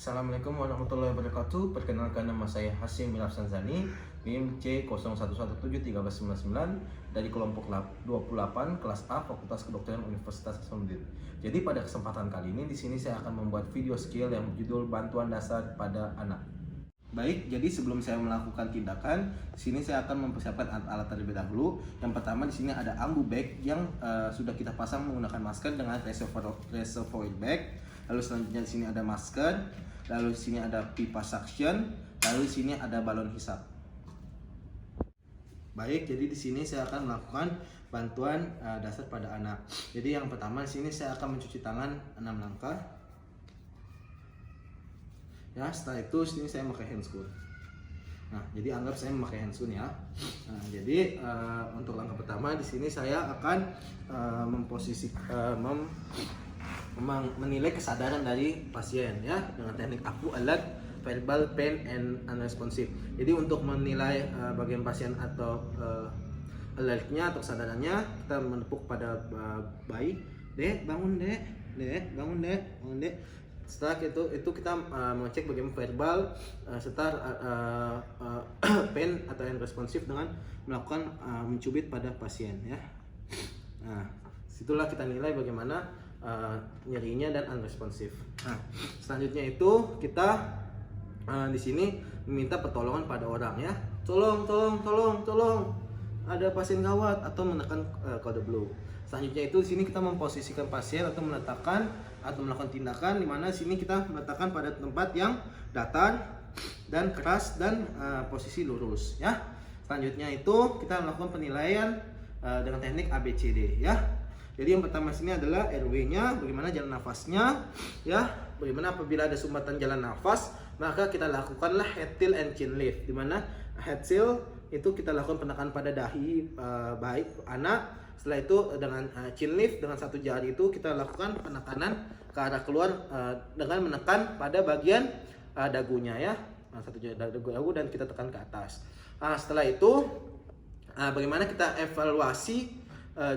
Assalamualaikum warahmatullahi wabarakatuh. Perkenalkan, nama saya Hasyim Milaf Sanzani, NIM C01171399 dari kelompok 28 kelas A Fakultas Kedokteran Universitas Hasanuddin. Jadi pada kesempatan kali ini di sini saya akan membuat video skill yang berjudul bantuan dasar pada anak. Baik, jadi sebelum saya melakukan tindakan, di sini saya akan mempersiapkan alat-alat terlebih dahulu. Yang pertama di sini ada ambu bag yang sudah kita pasang menggunakan masker dengan reservoir bag. Lalu selanjutnya di sini ada masker, lalu di sini ada pipa suction, lalu di sini ada balon hisap. Baik, jadi di sini saya akan melakukan bantuan dasar pada anak. Jadi yang pertama di sini saya akan mencuci tangan 6 langkah. Ya, setelah itu sini saya memakai handscoon. Nah, jadi anggap saya memakai handscoon ya. Nah, jadi untuk langkah pertama di sini saya akan menilai kesadaran dari pasien ya dengan teknik aku alat verbal, pain, and unresponsive. Jadi untuk menilai bagian pasien atau alertnya atau kesadarannya, kita menepuk pada bayi, dek bangun dek, dek bangun dek, bangun dek. Setelah itu kita mengecek bagaimana verbal serta pain atau unresponsive dengan melakukan mencubit pada pasien ya. Nah, situlah kita nilai bagaimana nyerinya dan unresponsive. Nah, selanjutnya itu kita di sini meminta pertolongan pada orang ya. Tolong, ada pasien gawat, atau menekan kode blue. Selanjutnya itu di sini kita memposisikan pasien atau meletakkan atau melakukan tindakan di mana sini kita meletakkan pada tempat yang datar dan keras dan posisi lurus ya. Selanjutnya itu kita melakukan penilaian dengan teknik ABCD ya. Jadi yang pertama sini adalah RW-nya, bagaimana jalan nafasnya ya. Bagaimana apabila ada sumbatan jalan nafas, maka kita lakukanlah head tilt and chin lift, di mana head tilt itu kita lakukan penekanan pada dahi baik anak. Setelah itu dengan chin lift dengan satu jari itu kita lakukan penekanan ke arah keluar dengan menekan pada bagian dagunya ya. Nah, satu jari dagu dan kita tekan ke atas. Nah, setelah itu bagaimana kita evaluasi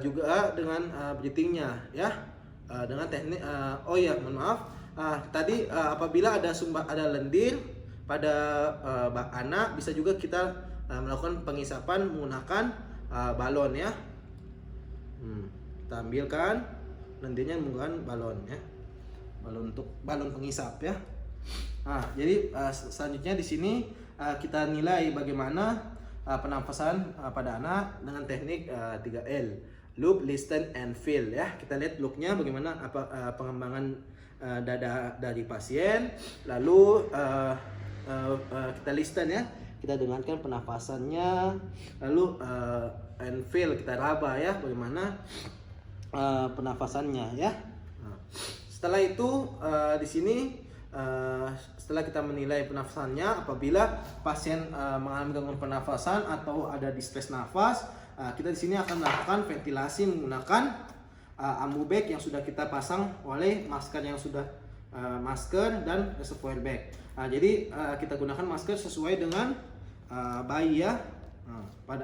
juga dengan breathingnya ya, dengan teknik mohon maaf, tadi apabila ada lendir pada anak, bisa juga kita melakukan pengisapan menggunakan balon ya. Kita ambilkan lendirnya menggunakan balon ya, balon pengisap ya. Nah, jadi selanjutnya di sini kita nilai bagaimana pernafasan pada anak dengan teknik 3L, look, listen, and feel ya. Kita lihat looknya bagaimana pengembangan dada dari pasien, lalu kita listen ya, kita dengarkan pernafasannya, lalu and feel, kita raba ya bagaimana pernafasannya ya. Nah, setelah itu di sini setelah kita menilai pernafasannya, apabila pasien mengalami gangguan pernafasan atau ada distress nafas, kita di sini akan melakukan ventilasi menggunakan ambu bag yang sudah kita pasang oleh masker yang sudah masker dan reservoir bag. Nah, jadi kita gunakan masker sesuai dengan bayi ya,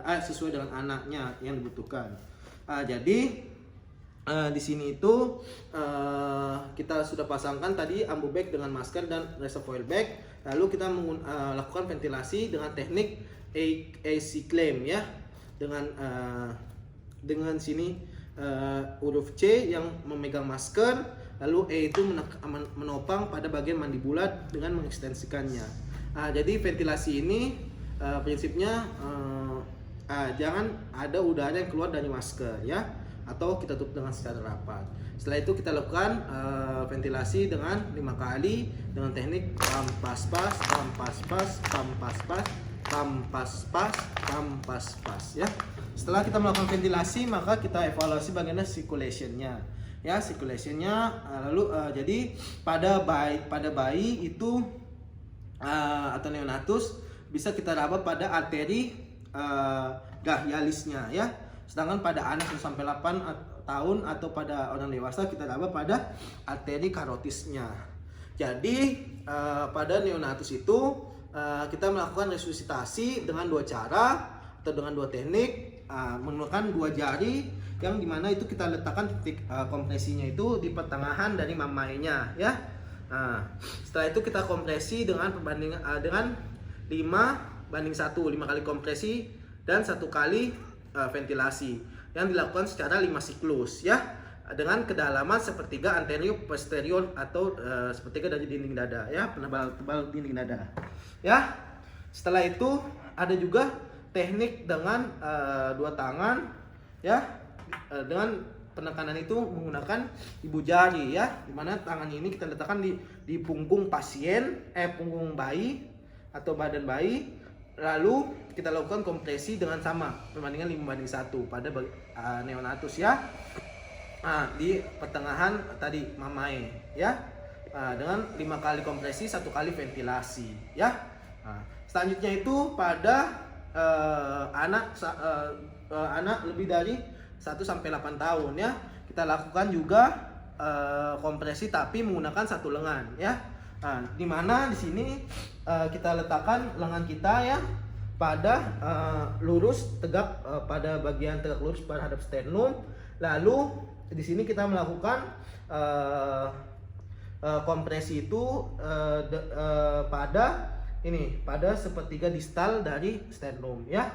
sesuai dengan anaknya yang dibutuhkan. Jadi di sini itu kita sudah pasangkan tadi ambu bag dengan masker dan reservoir bag. Lalu kita lakukan ventilasi dengan teknik AC claim ya, dengan sini huruf C yang memegang masker, lalu E itu menopang pada bagian mandibulat dengan mengekstensikannya. Jadi ventilasi ini prinsipnya jangan ada udara yang keluar dari masker ya, atau kita tutup dengan secara rapat. Setelah itu kita lakukan ventilasi dengan 5 kali dengan teknik pampas pas, pampas pas, pampas pas, pampas pas, pampas pas ya. Setelah kita melakukan ventilasi, maka kita evaluasi bagaimana circulation-nya ya, circulation-nya. Lalu jadi pada bayi itu atau neonatus bisa kita raba pada arteri brachialisnya ya. Sedangkan pada anak yang sampai 8 tahun atau pada orang dewasa kita raba pada arteri karotisnya. Jadi pada neonatus itu kita melakukan resusitasi dengan 2 cara atau dengan 2 teknik, menggunakan 2 jari yang dimana itu kita letakkan titik kompresinya itu di pertengahan dari mamainya ya. Nah, setelah itu kita kompresi dengan perbandingan dengan 5:1, 5 kali kompresi dan 1 kali ventilasi yang dilakukan secara 5 siklus ya, dengan kedalaman sepertiga anterior posterior atau sepertiga dari dinding dada ya, penebal dinding dada ya. Setelah itu ada juga teknik dengan 2 tangan ya, dengan penekanan itu menggunakan ibu jari ya, dimana tangan ini kita letakkan di punggung pasien, punggung bayi atau badan bayi, lalu kita lakukan kompresi dengan sama perbandingan 5:1 pada neonatus ya. Nah, di pertengahan tadi mamae ya, dengan 5 kali kompresi, 1 kali ventilasi ya. Nah, selanjutnya itu pada anak lebih dari 1-8 tahun ya, kita lakukan juga kompresi tapi menggunakan 1 lengan ya. Nah, dimana di sini kita letakkan lengan kita ya pada lurus tegak, pada bagian tegak lurus terhadap sternum. Lalu di sini kita melakukan kompresi itu pada sepertiga distal dari sternum ya.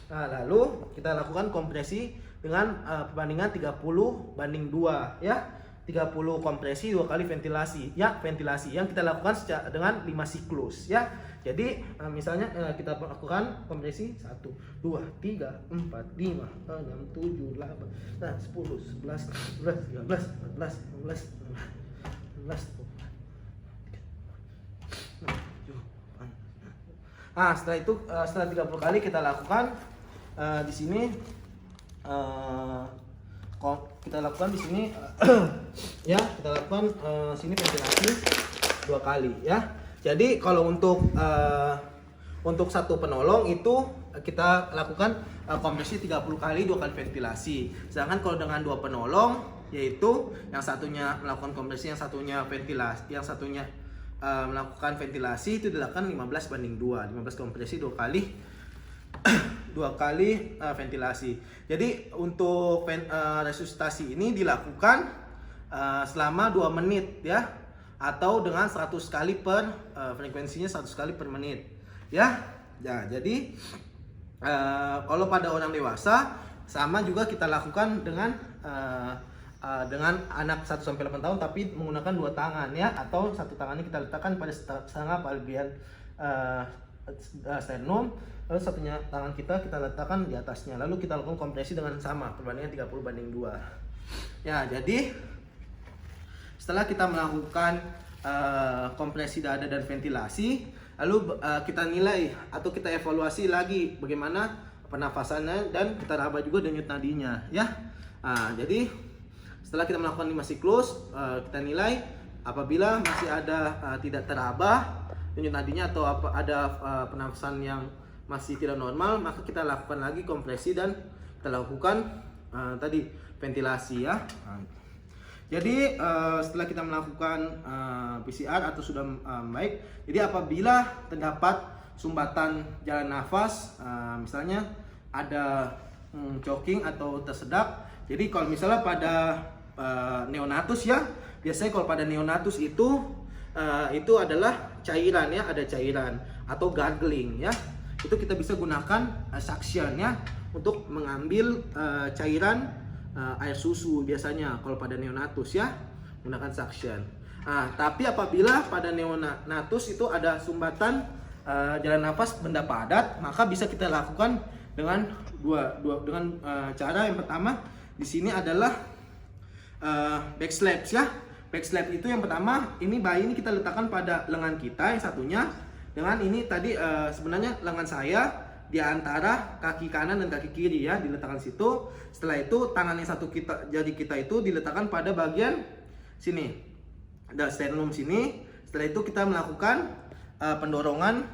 Nah, lalu kita lakukan kompresi dengan perbandingan 30:2 ya. 30 kompresi, 2 kali ventilasi ya, ventilasi yang kita lakukan dengan 5 siklus ya. Jadi misalnya kita lakukan kompresi 1, 2, 3, 4, 5, 6, 7, 8, 10, 11, 12, 13, 14, 15, 16. Nah, setelah itu setelah 30 kali kita lakukan di sini kita lakukan di sini ya, kita lakukan sini ventilasi 2 kali ya. Jadi kalau untuk 1 penolong itu kita lakukan kompresi 30 kali 2 kali ventilasi. Sedangkan kalau dengan 2 penolong, yaitu yang satunya melakukan kompresi, yang satunya ventilasi, yang satunya melakukan ventilasi, itu dilakukan 15:2, 15 kompresi 2 kali 2 kali ventilasi. Jadi untuk resusitasi ini dilakukan selama 2 menit ya, atau dengan 100 kali per frekuensinya 100 kali per menit ya. Ya, jadi kalau pada orang dewasa sama juga kita lakukan dengan anak 1-8 tahun tapi menggunakan 2 tangan ya, atau 1 tangannya kita letakkan pada setengah bagian sternum, lalu satunya tangan kita letakkan di atasnya, lalu kita lakukan kompresi dengan sama perbandingan 30:2 ya. Jadi setelah kita melakukan kompresi dada dan ventilasi, lalu kita nilai atau kita evaluasi lagi bagaimana pernafasannya, dan kita raba juga denyut nadinya ya. Jadi setelah kita melakukan 5 siklus, kita nilai apabila masih ada tidak teraba denyut nadinya atau ada pernafasan yang masih tidak normal, maka kita lakukan lagi kompresi dan kita lakukan tadi ventilasi ya. Jadi setelah kita melakukan PCR atau sudah baik, jadi apabila terdapat sumbatan jalan nafas, misalnya ada choking atau tersedak. Jadi kalau misalnya pada neonatus ya, biasanya kalau pada neonatus itu adalah cairan ya, ada cairan atau gargling ya. Itu kita bisa gunakan suction ya, untuk mengambil cairan air susu biasanya kalau pada neonatus ya, menggunakan suction. Tapi apabila pada neonatus itu ada sumbatan jalan nafas benda padat, maka bisa kita lakukan dengan cara yang pertama di sini adalah back slaps ya. Back slap itu yang pertama, ini bayi ini kita letakkan pada lengan kita, yang satunya dengan ini tadi sebenarnya lengan saya di antara kaki kanan dan kaki kiri ya, diletakkan situ. Setelah itu tangan yang satu jari kita itu diletakkan pada bagian sini, ada sternum sini. Setelah itu kita melakukan pendorongan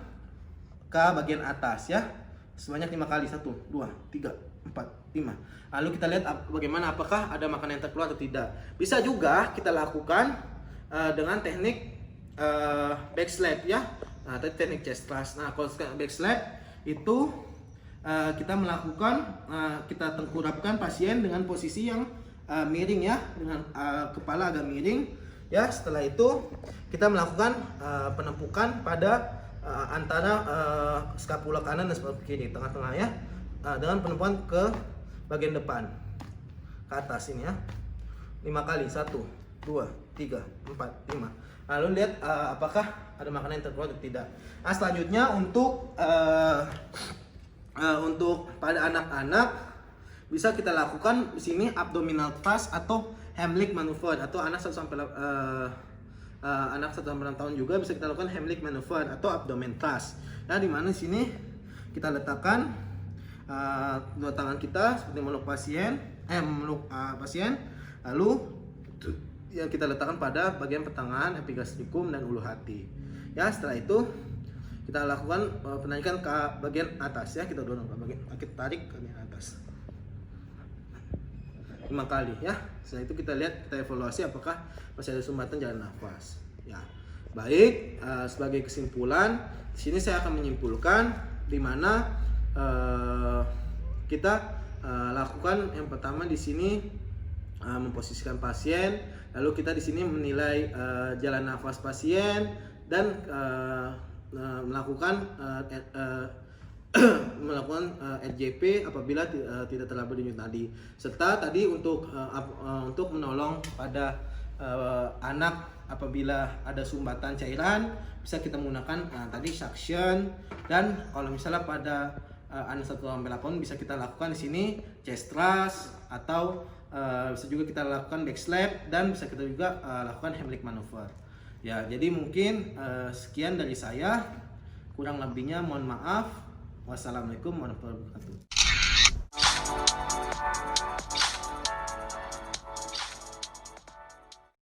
ke bagian atas ya, sebanyak 5 kali, 1, 2, 3, 4, 5. Lalu kita lihat bagaimana, apakah ada makanan yang terkeluar atau tidak. Bisa juga kita lakukan dengan teknik back slap ya. Nah, tadi teknik chest thrust. Nah, kalau back slap itu kita melakukan, kita tengkurapkan pasien dengan posisi yang miring ya, dengan kepala agak miring. Ya, setelah itu kita melakukan penumpukan pada antara skapula kanan dan skapula kiri, tengah-tengah ya, dengan penumpukan ke bagian depan, ke atas ini ya. 5 kali, 1, 2, 3, 4, 5. Lalu lihat apakah ada makanan yang terkeluar atau tidak. Nah, selanjutnya untuk pada anak-anak bisa kita lakukan di sini abdominal thrust atau Heimlich maneuver, atau anak 1 sampai 6 tahun juga bisa kita lakukan Heimlich maneuver atau abdomen thrust. Nah, di mana di sini kita letakkan dua tangan kita seperti meluk pasien, lalu yang kita letakkan pada bagian pertengahan epigastricum dan ulu hati. Ya, setelah itu kita lakukan penarikan ke bagian atas ya, kita dorong ke bagian, kita tarik ke bagian atas 5 kali ya. Setelah itu kita lihat, kita evaluasi apakah masih ada sumbatan jalan nafas. Ya, baik. Sebagai kesimpulan, di sini saya akan menyimpulkan di mana kita lakukan yang pertama di sini memposisikan pasien, lalu kita di sini menilai jalan nafas pasien dan melakukan RJP apabila tidak terlabur denyut nadi, serta tadi untuk menolong pada anak apabila ada sumbatan cairan bisa kita menggunakan tadi suction, dan kalau misalnya pada anak 1-8 bisa kita lakukan di sini chest thrust, atau bisa juga kita lakukan back slap, dan bisa kita juga lakukan Heimlich maneuver. Ya, jadi mungkin sekian dari saya, kurang lebihnya mohon maaf. Wassalamualaikum warahmatullahi wabarakatuh.